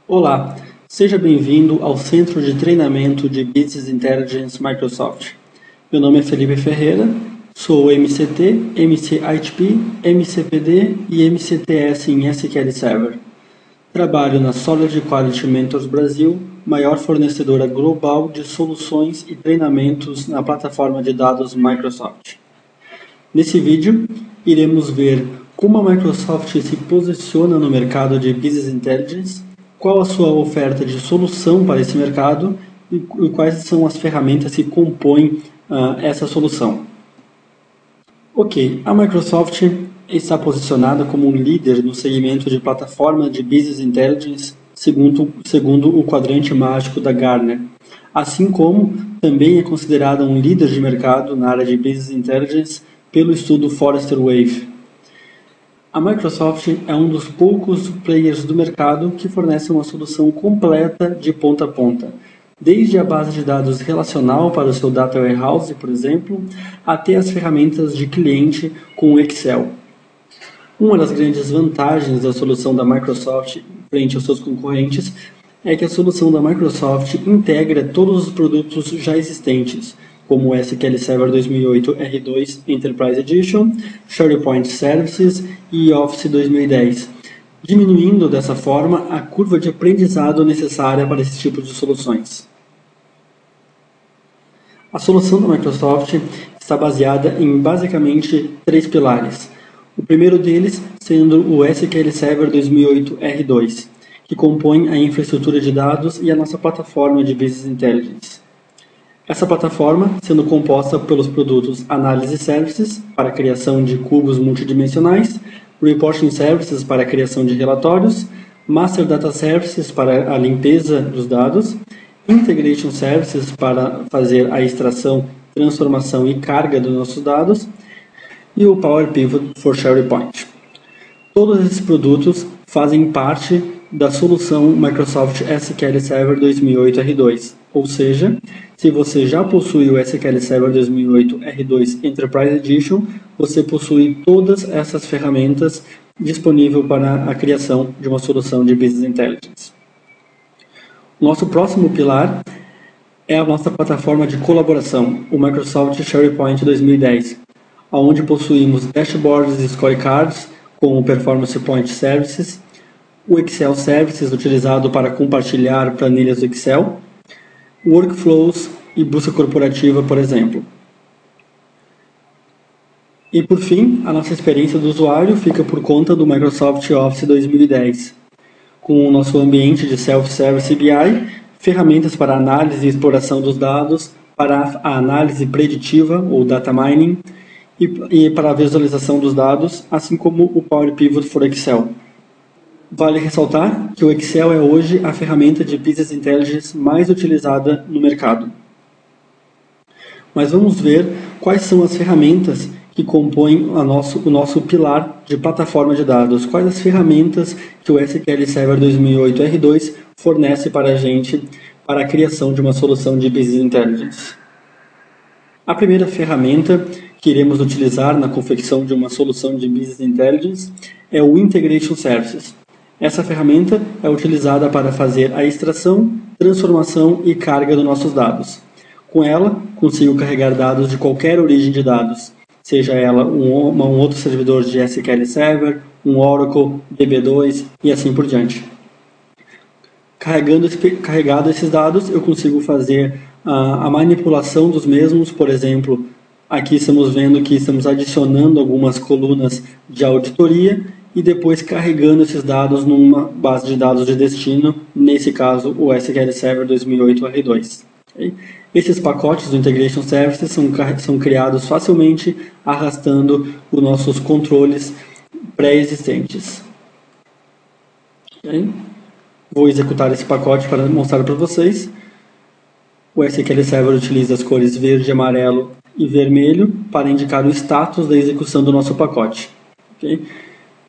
Olá, seja bem-vindo ao Centro de Treinamento de Business Intelligence Microsoft. Meu nome é Felipe Ferreira, sou MCT, MCITP, MCPD e MCTS em SQL Server. Trabalho na Solid Quality Mentors Brasil, maior fornecedora global de soluções e treinamentos na plataforma de dados Microsoft. Nesse vídeo, iremos ver como a Microsoft se posiciona no mercado de Business Intelligence, qual a sua oferta de solução para esse mercado e quais são as ferramentas que compõem essa solução. Ok, a Microsoft está posicionada como um líder no segmento de plataforma de Business Intelligence, segundo o quadrante mágico da Gartner, assim como também é considerada um líder de mercado na área de Business Intelligence pelo estudo Forrester Wave. A Microsoft é um dos poucos players do mercado que fornece uma solução completa de ponta a ponta, desde a base de dados relacional para o seu Data Warehouse, por exemplo, até as ferramentas de cliente com o Excel. Uma das grandes vantagens da solução da Microsoft frente aos seus concorrentes é que a solução da Microsoft integra todos os produtos já existentes, como o SQL Server 2008 R2 Enterprise Edition, SharePoint Services e Office 2010, diminuindo dessa forma a curva de aprendizado necessária para esse tipo de soluções. A solução da Microsoft está baseada em basicamente 3 pilares. O primeiro deles sendo o SQL Server 2008 R2, que compõe a infraestrutura de dados e a nossa plataforma de Business Intelligence. Essa plataforma sendo composta pelos produtos Analysis Services para a criação de cubos multidimensionais, Reporting Services para a criação de relatórios, Master Data Services para a limpeza dos dados, Integration Services para fazer a extração, transformação e carga dos nossos dados e o Power Pivot for SharePoint. Todos esses produtos fazem parte da solução Microsoft SQL Server 2008 R2, ou seja, se você já possui o SQL Server 2008 R2 Enterprise Edition, você possui todas essas ferramentas disponíveis para a criação de uma solução de Business Intelligence. O nosso próximo pilar é a nossa plataforma de colaboração, o Microsoft SharePoint 2010, onde possuímos dashboards e scorecards com o Performance Point Services, o Excel Services utilizado para compartilhar planilhas do Excel, workflows e busca corporativa, por exemplo. E por fim, a nossa experiência do usuário fica por conta do Microsoft Office 2010, com o nosso ambiente de Self-Service BI, ferramentas para análise e exploração dos dados, para a análise preditiva ou Data Mining e para a visualização dos dados, assim como o Power Pivot for Excel. Vale ressaltar que o Excel é hoje a ferramenta de Business Intelligence mais utilizada no mercado. Mas vamos ver quais são as ferramentas que compõem o nosso pilar de plataforma de dados. Quais as ferramentas que o SQL Server 2008 R2 fornece para a gente para a criação de uma solução de Business Intelligence. A primeira ferramenta que iremos utilizar na confecção de uma solução de Business Intelligence é o Integration Services. Essa ferramenta é utilizada para fazer a extração, transformação e carga dos nossos dados. Com ela, consigo carregar dados de qualquer origem de dados, seja ela um outro servidor de SQL Server, um Oracle, DB2 e assim por diante. Carregado esses dados, eu consigo fazer a manipulação dos mesmos, por exemplo, aqui estamos vendo que estamos adicionando algumas colunas de auditoria e depois carregando esses dados numa base de dados de destino, nesse caso o SQL Server 2008 R2. Okay? Esses pacotes do Integration Services são criados facilmente arrastando os nossos controles pré-existentes. Okay? Vou executar esse pacote para mostrar para vocês. O SQL Server utiliza as cores verde, amarelo e vermelho para indicar o status da execução do nosso pacote. Okay?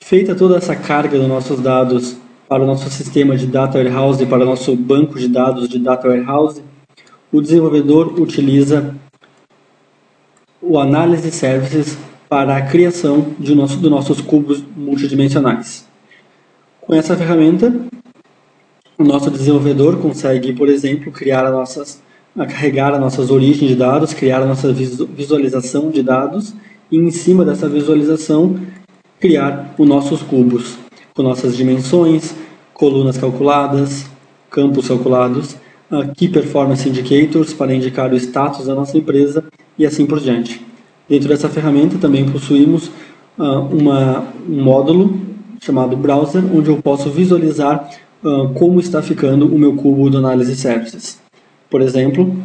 Feita toda essa carga dos nossos dados para o nosso sistema de Data Warehouse e para o nosso banco de dados de Data Warehouse, o desenvolvedor utiliza o Analysis Services para a criação dos nossos cubos multidimensionais. Com essa ferramenta, o nosso desenvolvedor consegue, por exemplo, carregar as nossas origens de dados, criar a nossa visualização de dados e, em cima dessa visualização, criar os nossos cubos com nossas dimensões, colunas calculadas, campos calculados, Key Performance Indicators para indicar o status da nossa empresa e assim por diante. Dentro dessa ferramenta também possuímos um módulo chamado Browser, onde eu posso visualizar como está ficando o meu cubo do Analysis Services. Por exemplo,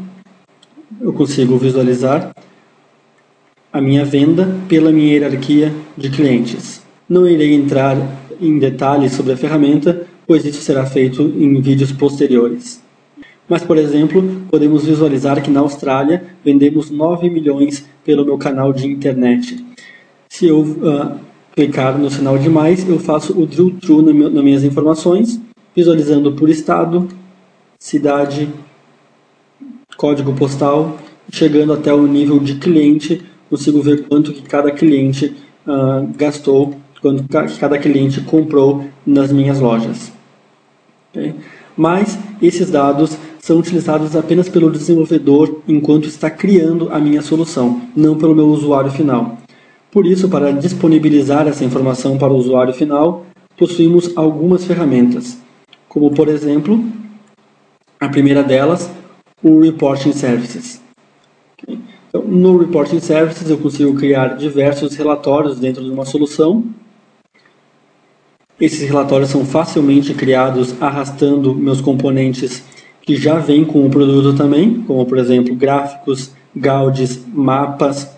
eu consigo visualizar a minha venda pela minha hierarquia de clientes. Não irei entrar em detalhes sobre a ferramenta, pois isso será feito em vídeos posteriores. Mas, por exemplo, podemos visualizar que na Austrália vendemos 9 milhões pelo meu canal de internet. Se eu clicar no sinal de mais, eu faço o drill through nas minhas informações, visualizando por estado, cidade, código postal, chegando até o nível de cliente, consigo ver quanto que cada cliente gastou, quanto que cada cliente comprou nas minhas lojas. Okay? Mas esses dados são utilizados apenas pelo desenvolvedor enquanto está criando a minha solução, não pelo meu usuário final. Por isso, para disponibilizar essa informação para o usuário final, possuímos algumas ferramentas, como, por exemplo, a primeira delas, o Reporting Services. Okay? Então, no Reporting Services, eu consigo criar diversos relatórios dentro de uma solução. Esses relatórios são facilmente criados arrastando meus componentes que já vêm com o produto também, como, por exemplo, gráficos, gauges, mapas,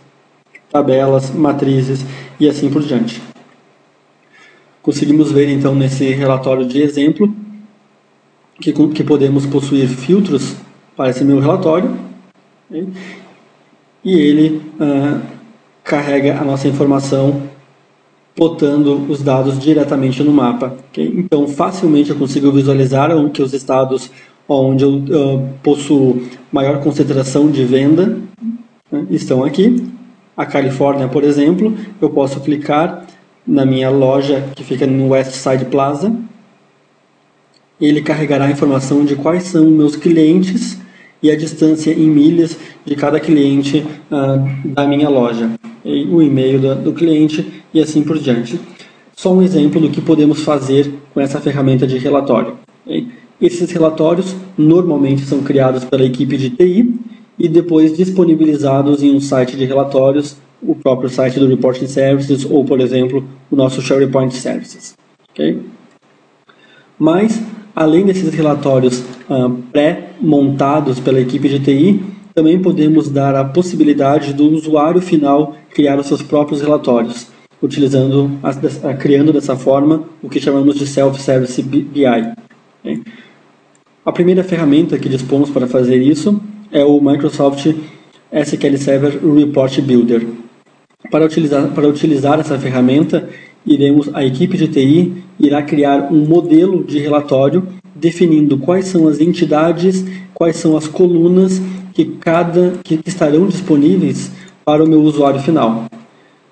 tabelas, matrizes e assim por diante. Conseguimos ver, então, nesse relatório de exemplo, que podemos possuir filtros para esse meu relatório, okay? E ele carrega a nossa informação plotando os dados diretamente no mapa. Okay? Então, facilmente eu consigo visualizar que os estados onde eu possuo maior concentração de venda estão aqui. A Califórnia, por exemplo, eu posso clicar na minha loja que fica no West Side Plaza. Ele carregará a informação de quais são meus clientes e a distância em milhas de cada cliente da minha loja, e o e-mail do cliente e assim por diante. Só um exemplo do que podemos fazer com essa ferramenta de relatório. Esses relatórios normalmente são criados pela equipe de TI e depois disponibilizados em um site de relatórios, o próprio site do Reporting Services ou, por exemplo, o nosso SharePoint Services. Okay? Mas, além desses relatórios pré-montados pela equipe de TI, também podemos dar a possibilidade do usuário final criar os seus próprios relatórios, criando dessa forma o que chamamos de Self-Service BI. Okay? A primeira ferramenta que dispomos para fazer isso é o Microsoft SQL Server Report Builder. Para utilizar essa ferramenta, a equipe de TI irá criar um modelo de relatório definindo quais são as entidades, quais são as colunas que estarão disponíveis para o meu usuário final.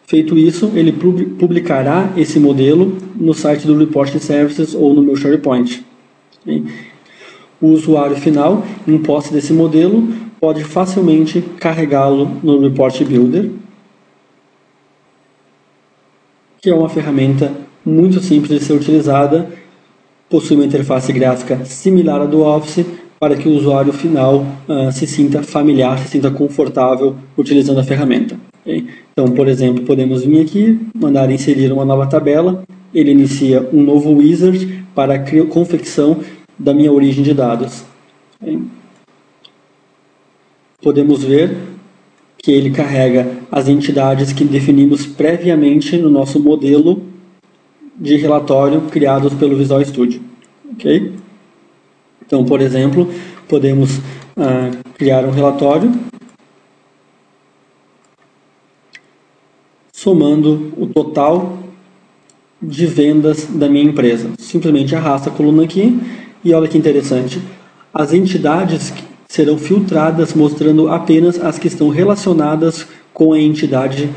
Feito isso, ele publicará esse modelo no site do Reporting Services ou no meu SharePoint. O usuário final, em posse desse modelo, pode facilmente carregá-lo no Report Builder, que é uma ferramenta muito simples de ser utilizada, possui uma interface gráfica similar à do Office, para que o usuário final se sinta familiar, se sinta confortável utilizando a ferramenta. Okay? Então, por exemplo, podemos vir aqui, mandar inserir uma nova tabela, ele inicia um novo wizard para a confecção da minha origem de dados. Okay? Podemos ver que ele carrega as entidades que definimos previamente no nosso modelo de relatório criados pelo Visual Studio. Okay? Então, por exemplo, podemos criar um relatório somando o total de vendas da minha empresa. Simplesmente arrasta a coluna aqui e olha que interessante. As entidades serão filtradas mostrando apenas as que estão relacionadas com a entidade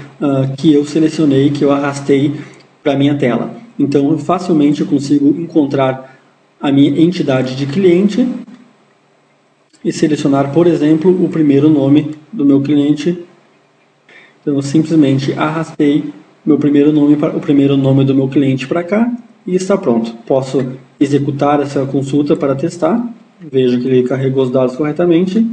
que eu selecionei, que eu arrastei para a minha tela. Então, facilmente eu consigo encontrar a minha entidade de cliente e selecionar, por exemplo, o primeiro nome do meu cliente. Então, eu simplesmente arrastei o primeiro nome do meu cliente para cá e está pronto. Posso executar essa consulta para testar. Vejo que ele carregou os dados corretamente.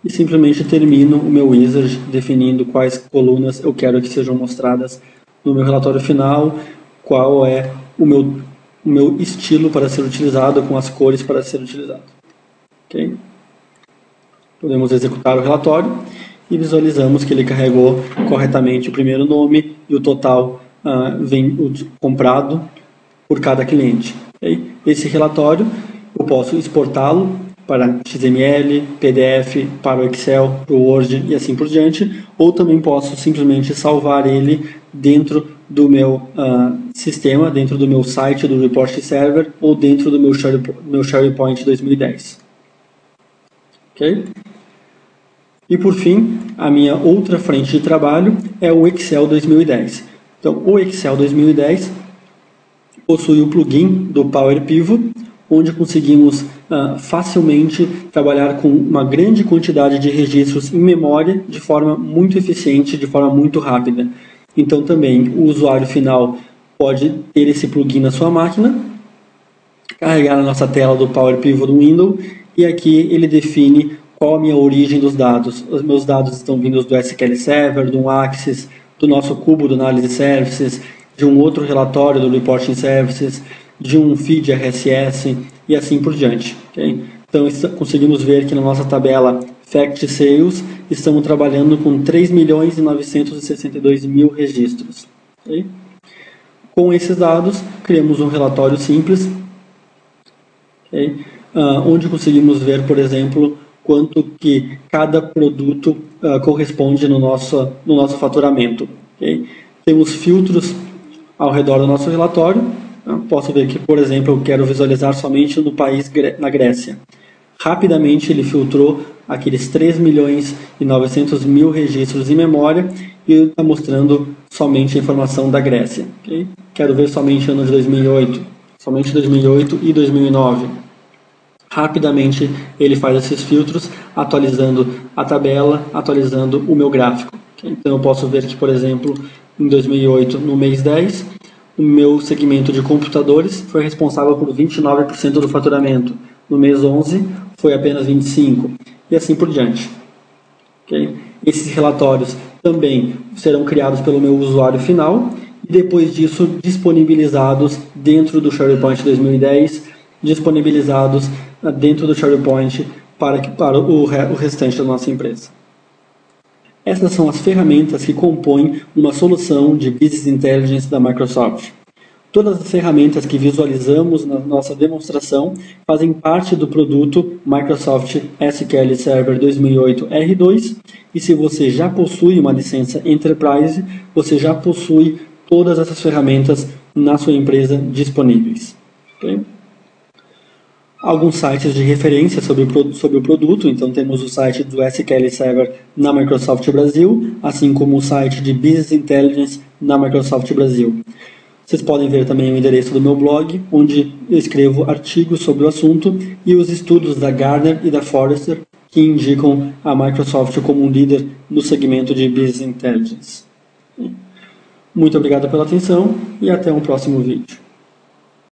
E simplesmente termino o meu wizard definindo quais colunas eu quero que sejam mostradas no meu relatório final, qual é o meu estilo para ser utilizado, com as cores para ser utilizado. Okay? Podemos executar o relatório e visualizamos que ele carregou corretamente o primeiro nome e o total comprado por cada cliente. Okay? Esse relatório eu posso exportá-lo para XML, PDF, para o Excel, para o Word e assim por diante, ou também posso simplesmente salvar ele dentro do meu sistema, dentro do meu site do Report Server ou dentro do meu SharePoint 2010. Okay? E por fim, a minha outra frente de trabalho é o Excel 2010. Então, o Excel 2010 possui o plugin do Power Pivot, onde conseguimos facilmente trabalhar com uma grande quantidade de registros em memória de forma muito eficiente, de forma muito rápida. Então também o usuário final pode ter esse plugin na sua máquina, carregar na nossa tela do Power Pivot do Windows e aqui ele define qual a minha origem dos dados. Os meus dados estão vindos do SQL Server, do Axis, do nosso cubo do Analysis Services, de um outro relatório do Reporting Services, de um feed RSS e assim por diante. Okay? Então conseguimos ver que na nossa tabela Fact Sales estamos trabalhando com 3.962.000 registros. Okay? Com esses dados, criamos um relatório simples, okay? Onde conseguimos ver, por exemplo, quanto que cada produto corresponde no nosso faturamento. Okay? Temos filtros ao redor do nosso relatório. Posso ver que, por exemplo, eu quero visualizar somente no país, na Grécia. Rapidamente ele filtrou aqueles 3.900.000 registros em memória e está mostrando somente a informação da Grécia. Okay? Quero ver somente ano de 2008, somente 2008 e 2009. Rapidamente ele faz esses filtros, atualizando a tabela, atualizando o meu gráfico. Okay? Então eu posso ver que, por exemplo, em 2008, no mês 10, o meu segmento de computadores foi responsável por 29% do faturamento. No mês 11, foi apenas 25%. E assim por diante. Okay? Esses relatórios também serão criados pelo meu usuário final e depois disso disponibilizados dentro do SharePoint 2010, disponibilizados dentro do SharePoint para o restante da nossa empresa. Essas são as ferramentas que compõem uma solução de Business Intelligence da Microsoft. Todas as ferramentas que visualizamos na nossa demonstração fazem parte do produto Microsoft SQL Server 2008 R2 e se você já possui uma licença Enterprise, você já possui todas essas ferramentas na sua empresa disponíveis. Okay? Alguns sites de referência sobre o produto, então temos o site do SQL Server na Microsoft Brasil, assim como o site de Business Intelligence na Microsoft Brasil. Vocês podem ver também o endereço do meu blog, onde eu escrevo artigos sobre o assunto e os estudos da Gartner e da Forrester, que indicam a Microsoft como um líder no segmento de Business Intelligence. Muito obrigado pela atenção e até um próximo vídeo.